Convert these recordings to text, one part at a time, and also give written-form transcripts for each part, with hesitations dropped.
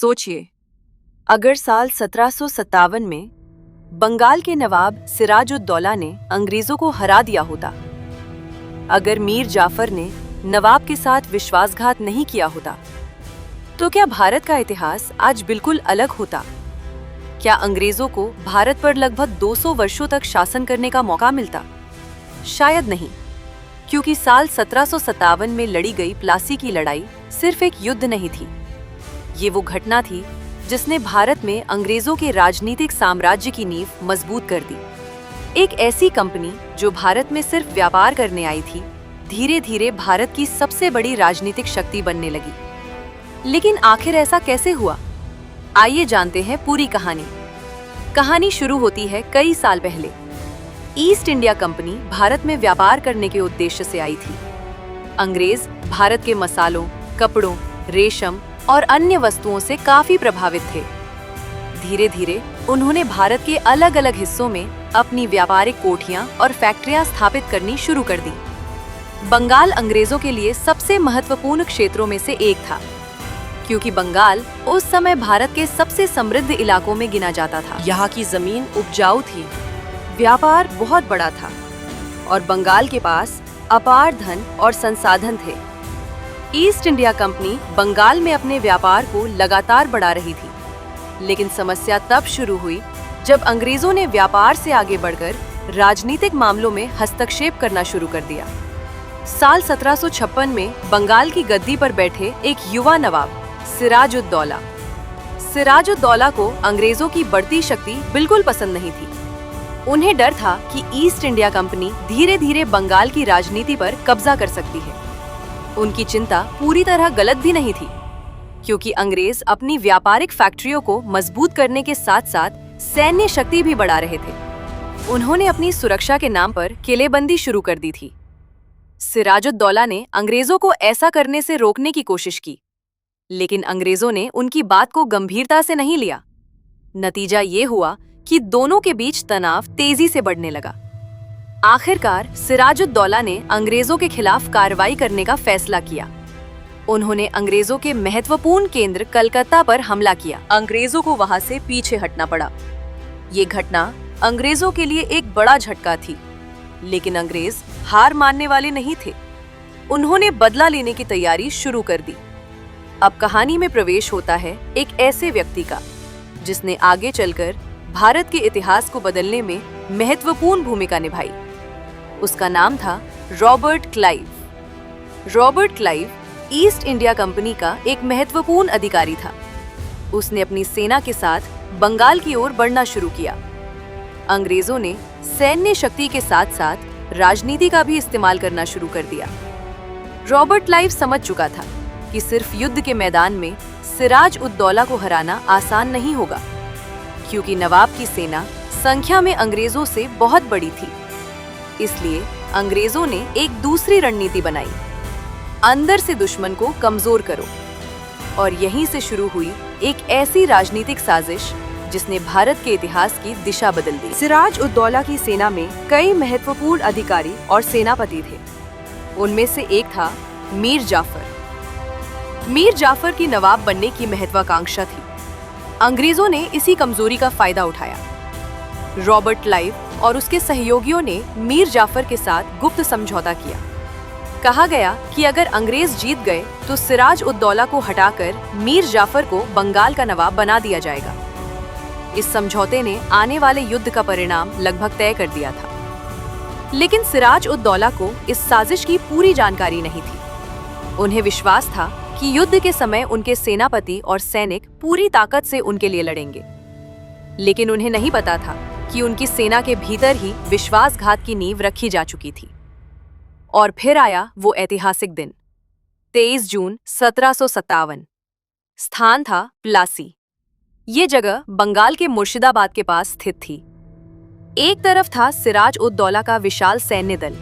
सोचिए, अगर साल 1757 में बंगाल के नवाब सिराजुद्दौला ने अंग्रेजों को हरा दिया होता, अगर मीर जाफर ने नवाब के साथ विश्वासघात नहीं किया होता, तो क्या भारत का इतिहास आज बिल्कुल अलग होता? क्या अंग्रेजों को भारत पर लगभग 200 वर्षों तक शासन करने का मौका मिलता? शायद नहीं, क्योंकि साल 1757 में लड़ी गई प्लासी की लड़ाई सिर्फ एक युद्ध नहीं थी। ये वो घटना थी जिसने भारत में अंग्रेजों के राजनीतिक साम्राज्य की नींव मजबूत कर दी। एक ऐसी कंपनी जो भारत में सिर्फ व्यापार करने आई थी, धीरे धीरे भारत की सबसे बड़ी राजनीतिक शक्ति बनने लगी। लेकिन आखिर ऐसा कैसे हुआ? आइए जानते हैं पूरी कहानी। कहानी शुरू होती है कई साल पहले। ईस्ट इंडिया कंपनी भारत में व्यापार करने के उद्देश्य से आई थी। अंग्रेज भारत के मसालों, कपड़ों, रेशम और अन्य वस्तुओं से काफी प्रभावित थे। धीरे धीरे उन्होंने भारत के अलग अलग हिस्सों में अपनी व्यापारिक कोठियां और फैक्ट्रियां स्थापित करनी शुरू कर दी। बंगाल अंग्रेजों के लिए सबसे महत्वपूर्ण क्षेत्रों में से एक था, क्योंकि बंगाल उस समय भारत के सबसे समृद्ध इलाकों में गिना जाता था। यहाँ की जमीन उपजाऊ थी, व्यापार बहुत बड़ा था और बंगाल के पास अपार धन और संसाधन थे। ईस्ट इंडिया कंपनी बंगाल में अपने व्यापार को लगातार बढ़ा रही थी, लेकिन समस्या तब शुरू हुई जब अंग्रेजों ने व्यापार से आगे बढ़कर राजनीतिक मामलों में हस्तक्षेप करना शुरू कर दिया। साल 1756 में बंगाल की गद्दी पर बैठे एक युवा नवाब सिराजुद्दौला को अंग्रेजों की बढ़ती शक्ति बिल्कुल पसंद नहीं थी। उन्हें डर था कि ईस्ट इंडिया कंपनी धीरे धीरे बंगाल की राजनीति पर कब्जा कर सकती है। उनकी चिंता पूरी तरह गलत भी नहीं थी, क्योंकि अंग्रेज अपनी व्यापारिक फैक्ट्रियों को मजबूत करने के साथ साथ सैन्य शक्ति भी बढ़ा रहे थे। उन्होंने अपनी सुरक्षा के नाम पर किलेबंदी शुरू कर दी थी। सिराजुद्दौला ने अंग्रेजों को ऐसा करने से रोकने की कोशिश की, लेकिन अंग्रेजों ने उनकी बात को गंभीरता से नहीं लिया। नतीजा ये हुआ कि दोनों के बीच तनाव तेजी से बढ़ने लगा। आखिरकार सिराजुद्दौला ने अंग्रेजों के खिलाफ कार्रवाई करने का फैसला किया। उन्होंने अंग्रेजों के महत्वपूर्ण केंद्र कलकत्ता पर हमला किया। अंग्रेजों को वहां से पीछे हटना पड़ा। ये घटना अंग्रेजों के लिए एक बड़ा झटका थी, लेकिन अंग्रेज हार मानने वाले नहीं थे। उन्होंने बदला लेने की तैयारी शुरू कर दी। अब कहानी में प्रवेश होता है एक ऐसे व्यक्ति का जिसने आगे चलकर भारत के इतिहास को बदलने में महत्वपूर्ण भूमिका निभाई। उसका नाम था Robert Clive. Robert Clive east India company का एक महत्वपूर्ण अधिकारी था। उसने अपनी सेना के साथ बंगाल की ओर बढ़ना शुरू किया। अंग्रेजों ने सैन्य शक्ति के साथ साथ राजनीति का भी इस्तेमाल करना शुरू कर दिया। रॉबर्ट क्लाइव समझ चुका था कि सिर्फ युद्ध के मैदान में सिराजुद्दौला को हराना आसान नहीं होगा, क्योंकि नवाब की सेना संख्या में अंग्रेजों से बहुत बड़ी थी। इसलिए अंग्रेजों ने एक दूसरी रणनीति बनाई, अंदर से दुश्मन को कमजोर करो। और यहीं से शुरू हुई एक ऐसी राजनीतिक साजिश जिसने भारत के इतिहास की दिशा बदल दी। सिराजुद्दौला की सेना में कई महत्वपूर्ण अधिकारी और सेनापति थे। उनमें से एक था मीर जाफर। मीर जाफर की नवाब बनने की महत्वाकांक्षा थी। अंग्रेजों ने इसी कमजोरी का फायदा उठाया। रॉबर्ट क्लाइव और उसके सहयोगियों ने मीर जाफर के साथ गुप्त समझौता किया। कहा गया कि अगर अंग्रेज जीत गए तो सिराजुद्दौला को हटाकर मीर जाफर को बंगाल का नवाब बना दिया जाएगा। इस समझौते ने आने वाले युद्ध का परिणाम लगभग तय कर दिया था। लेकिन सिराजुद्दौला को इस साजिश की पूरी जानकारी नहीं थी। उन्हें विश्वास था कि युद्ध के समय उनके सेनापति और सैनिक पूरी ताकत से उनके लिए लड़ेंगे। लेकिन उन्हें नहीं पता था कि उनकी सेना के भीतर ही विश्वासघात की नींव रखी जा चुकी थी। और फिर आया वो ऐतिहासिक दिन, 23 जून 1757। स्थान था प्लासी। ये जगह बंगाल के मुर्शिदाबाद के पास स्थित थी। एक तरफ था सिराजुद्दौला का विशाल सैन्य दल,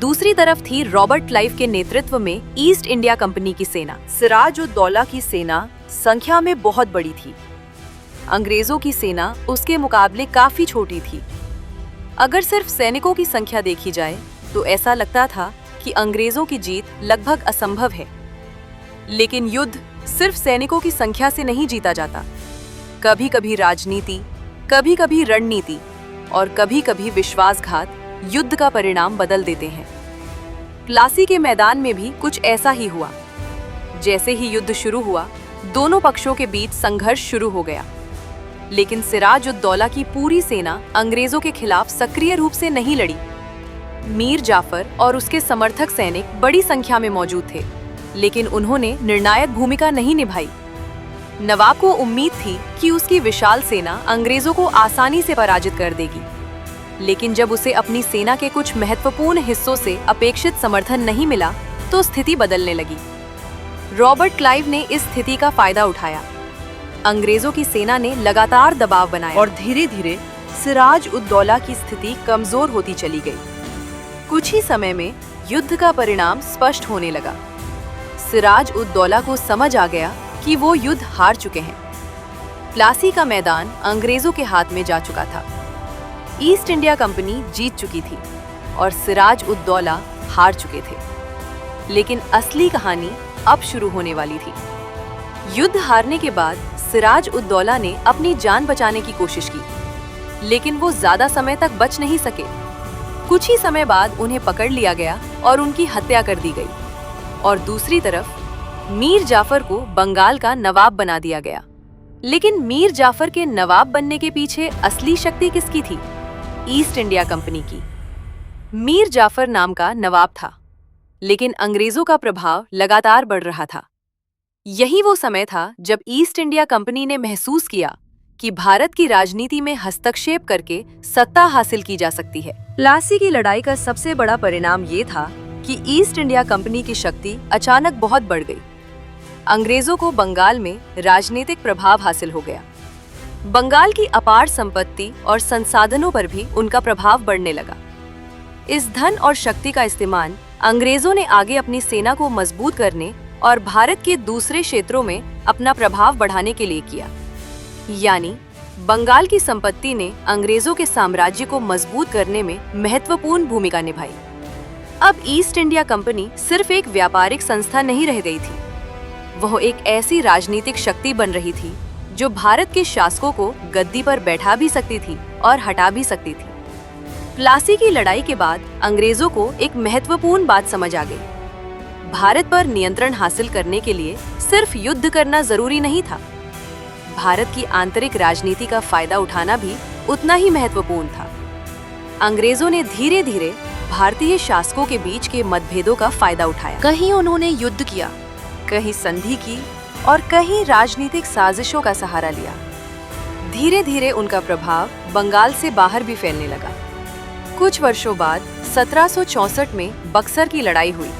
दूसरी तरफ थी रॉबर्ट क्लाइव के नेतृत्व में ईस्ट इंडिया कंपनी की सेना। सिराजुद्दौला की सेना संख्या में बहुत बड़ी थी। अंग्रेजों की सेना उसके मुकाबले काफी छोटी थी। अगर सिर्फ सैनिकों की संख्या देखी जाए तो ऐसा लगता था कि अंग्रेजों की जीत लगभग असंभव है। लेकिन युद्ध सिर्फ सैनिकों की संख्या से नहीं जीता जाता। कभी कभी राजनीति, कभी कभी रणनीति और कभी कभी विश्वासघात युद्ध का परिणाम बदल देते हैं। प्लासी के मैदान में भी कुछ ऐसा ही हुआ। जैसे ही युद्ध शुरू हुआ, दोनों पक्षों के बीच संघर्ष शुरू हो गया। लेकिन सिराज-उद-दौला की पूरी सेना अंग्रेजों के खिलाफ सक्रिय रूप से नहीं लड़ी। मीर जाफर और उसके समर्थक सैनिक बड़ी संख्या में मौजूद थे, लेकिन उन्होंने निर्णायक भूमिका नहीं निभाई। नवाब को उम्मीद थी कि उसकी विशाल सेना अंग्रेजों को आसानी से पराजित कर देगी, लेकिन जब उसे अपनी सेना के कुछ महत्वपूर्ण हिस्सों से अपेक्षित समर्थन नहीं मिला, तो स्थिति बदलने लगी। रॉबर्ट क्लाइव ने इस स्थिति का फायदा उठाया। अंग्रेजों की सेना ने लगातार दबाव बनाया और धीरे धीरे सिराज-उद-दौला की स्थिति कमजोर होती चली गई। कुछ ही समय में युद्ध का परिणाम स्पष्ट होने लगा। सिराज-उद-दौला को समझ आ गया कि वो युद्ध हार चुके हैं। प्लासी का मैदान अंग्रेजों के हाथ में जा चुका था। ईस्ट इंडिया कंपनी जीत चुकी थी और सिराज-उद-दौला हार चुके थे। लेकिन असली कहानी अब शुरू होने वाली थी। युद्ध हारने के बाद सिराज-उद-दौला ने अपनी जान बचाने की कोशिश की, लेकिन वो ज्यादा समय तक बच नहीं सके। कुछ ही समय बाद उन्हें पकड़ लिया गया और उनकी हत्या कर दी गई। और दूसरी तरफ मीर जाफर को बंगाल का नवाब बना दिया गया। लेकिन मीर जाफर के नवाब बनने के पीछे असली शक्ति किसकी थी? ईस्ट इंडिया कंपनी की। मीर जाफर नाम का नवाब था, लेकिन अंग्रेजों का प्रभाव लगातार बढ़ रहा था। यही वो समय था जब ईस्ट इंडिया कंपनी ने महसूस किया कि भारत की राजनीति में हस्तक्षेप करके सत्ता हासिल की जा सकती है। प्लासी की लड़ाई का सबसे बड़ा परिणाम ये था कि ईस्ट इंडिया कंपनी की शक्ति अचानक बहुत बढ़ गई। अंग्रेजों को बंगाल में राजनीतिक प्रभाव हासिल हो गया। बंगाल की अपार संपत्ति और संसाधनों पर भी उनका प्रभाव बढ़ने लगा। इस धन और शक्ति का इस्तेमाल अंग्रेजों ने आगे अपनी सेना को मजबूत करने और भारत के दूसरे क्षेत्रों में अपना प्रभाव बढ़ाने के लिए किया। यानी बंगाल की संपत्ति ने अंग्रेजों के साम्राज्य को मजबूत करने में महत्वपूर्ण भूमिका निभाई। अब ईस्ट इंडिया कंपनी सिर्फ एक व्यापारिक संस्था नहीं रह गई थी, वह एक ऐसी राजनीतिक शक्ति बन रही थी जो भारत के शासकों को गद्दी पर बैठा भी सकती थी और हटा भी सकती थी। प्लासी की लड़ाई के बाद अंग्रेजों को एक महत्वपूर्ण बात समझ आ गई। भारत पर नियंत्रण हासिल करने के लिए सिर्फ युद्ध करना जरूरी नहीं था, भारत की आंतरिक राजनीति का फायदा उठाना भी उतना ही महत्वपूर्ण था। अंग्रेजों ने धीरे धीरे भारतीय शासकों के बीच के मतभेदों का फायदा उठाया। कहीं उन्होंने युद्ध किया, कहीं संधि की और कहीं राजनीतिक साजिशों का सहारा लिया। धीरे धीरे उनका प्रभाव बंगाल से बाहर भी फैलने लगा। कुछ वर्षों बाद 1764 में बक्सर की लड़ाई हुई।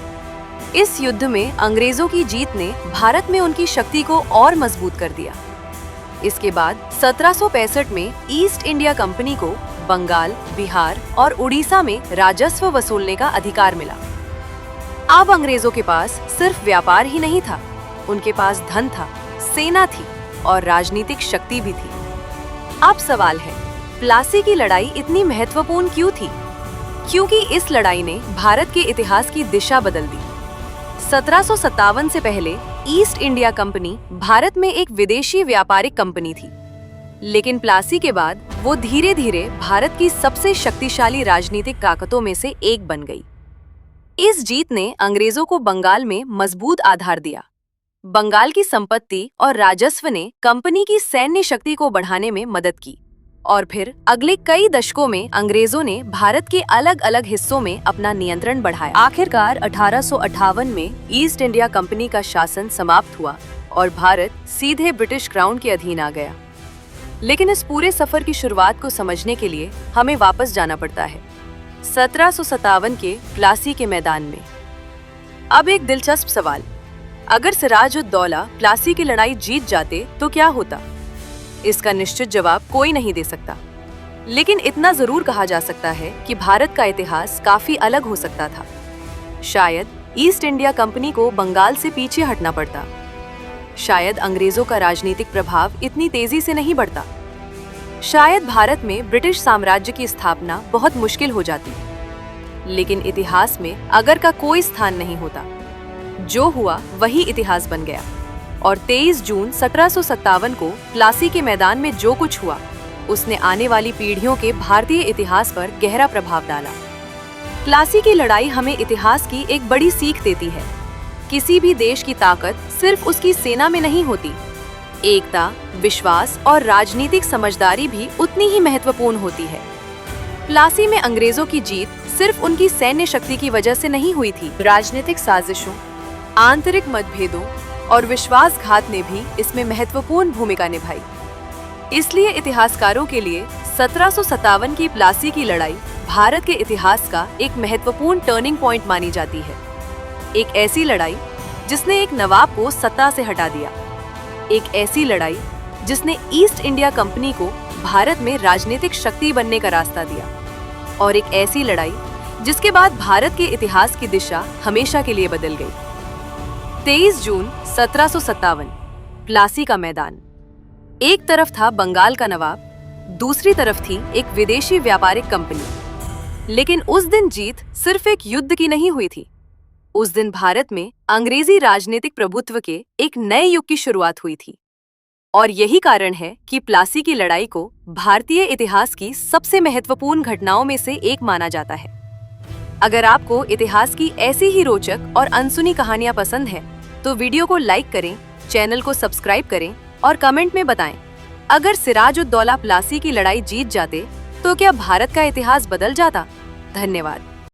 इस युद्ध में अंग्रेजों की जीत ने भारत में उनकी शक्ति को और मजबूत कर दिया। इसके बाद 1765 में ईस्ट इंडिया कंपनी को बंगाल, बिहार और उड़ीसा में राजस्व वसूलने का अधिकार मिला। अब अंग्रेजों के पास सिर्फ व्यापार ही नहीं था, उनके पास धन था, सेना थी और राजनीतिक शक्ति भी थी। अब सवाल है, प्लासी की लड़ाई इतनी महत्वपूर्ण क्यों थी? क्योंकि इस लड़ाई ने भारत के इतिहास की दिशा बदल दी। 1757 से पहले ईस्ट इंडिया कंपनी भारत में एक विदेशी व्यापारिक कंपनी थी, लेकिन प्लासी के बाद वो धीरे धीरे भारत की सबसे शक्तिशाली राजनीतिक ताकतों में से एक बन गई। इस जीत ने अंग्रेजों को बंगाल में मजबूत आधार दिया। बंगाल की संपत्ति और राजस्व ने कंपनी की सैन्य शक्ति को बढ़ाने में मदद की और फिर अगले कई दशकों में अंग्रेजों ने भारत के अलग अलग हिस्सों में अपना नियंत्रण बढ़ाया। आखिरकार 1858 में ईस्ट इंडिया कंपनी का शासन समाप्त हुआ और भारत सीधे ब्रिटिश क्राउन के अधीन आ गया। लेकिन इस पूरे सफर की शुरुआत को समझने के लिए हमें वापस जाना पड़ता है 1757 के प्लासी के मैदान में। अब एक दिलचस्प सवाल, अगर सिराज-उद-दौला प्लासी की लड़ाई जीत जाते तो क्या होता? इसका निश्चित जवाब कोई नहीं दे सकता, लेकिन इतना जरूर कहा जा सकता है कि भारत का इतिहास काफी अलग हो सकता था। शायद ईस्ट इंडिया कंपनी को बंगाल से पीछे हटना पड़ता, शायद अंग्रेजों का राजनीतिक प्रभाव इतनी तेजी से नहीं बढ़ता, शायद भारत में ब्रिटिश साम्राज्य की स्थापना बहुत मुश्किल हो जाती। लेकिन इतिहास में अगर का कोई स्थान नहीं होता। जो हुआ वही इतिहास बन गया और 23 जून 1757 को प्लासी के मैदान में जो कुछ हुआ, उसने आने वाली पीढ़ियों के भारतीय इतिहास पर गहरा प्रभाव डाला। प्लासी की लड़ाई हमें इतिहास की एक बड़ी सीख देती है। किसी भी देश की ताकत सिर्फ उसकी सेना में नहीं होती। एकता, विश्वास और राजनीतिक समझदारी भी उतनी ही महत्वपूर्ण होती है। प्लासी में अंग्रेजों की जीत सिर्फ उनकी सैन्य शक्ति की वजह से नहीं हुई थी। राजनीतिक साजिशों, आंतरिक मतभेदों और विश्वासघात ने भी इसमें महत्वपूर्ण भूमिका निभाई। इसलिए इतिहासकारों के लिए 1757 की प्लासी की लड़ाई भारत के इतिहास का एक महत्वपूर्ण टर्निंग पॉइंट मानी जाती है। एक ऐसी लड़ाई जिसने एक नवाब को सत्ता से हटा दिया, एक ऐसी लड़ाई जिसने ईस्ट इंडिया कंपनी को भारत में राजनीतिक शक्ति बनने का रास्ता दिया, और एक ऐसी लड़ाई जिसके बाद भारत के इतिहास की दिशा हमेशा के लिए बदल गई। 23 जून 1757, प्लासी का मैदान। एक तरफ था बंगाल का नवाब, दूसरी तरफ थी एक विदेशी व्यापारिक कंपनी। लेकिन उस दिन जीत सिर्फ एक युद्ध की नहीं हुई थी। उस दिन भारत में अंग्रेजी राजनीतिक प्रभुत्व के एक नए युग की शुरुआत हुई थी। और यही कारण है कि प्लासी की लड़ाई को भारतीय इतिहास की सबसे महत्वपूर्ण घटनाओं में से एक माना जाता है। अगर आपको इतिहास की ऐसी ही रोचक और अनसुनी कहानियां पसंद है, तो वीडियो को लाइक करें, चैनल को सब्सक्राइब करें और कमेंट में बताएं, अगर सिराज उद दौला प्लासी की लड़ाई जीत जाते तो क्या भारत का इतिहास बदल जाता? धन्यवाद।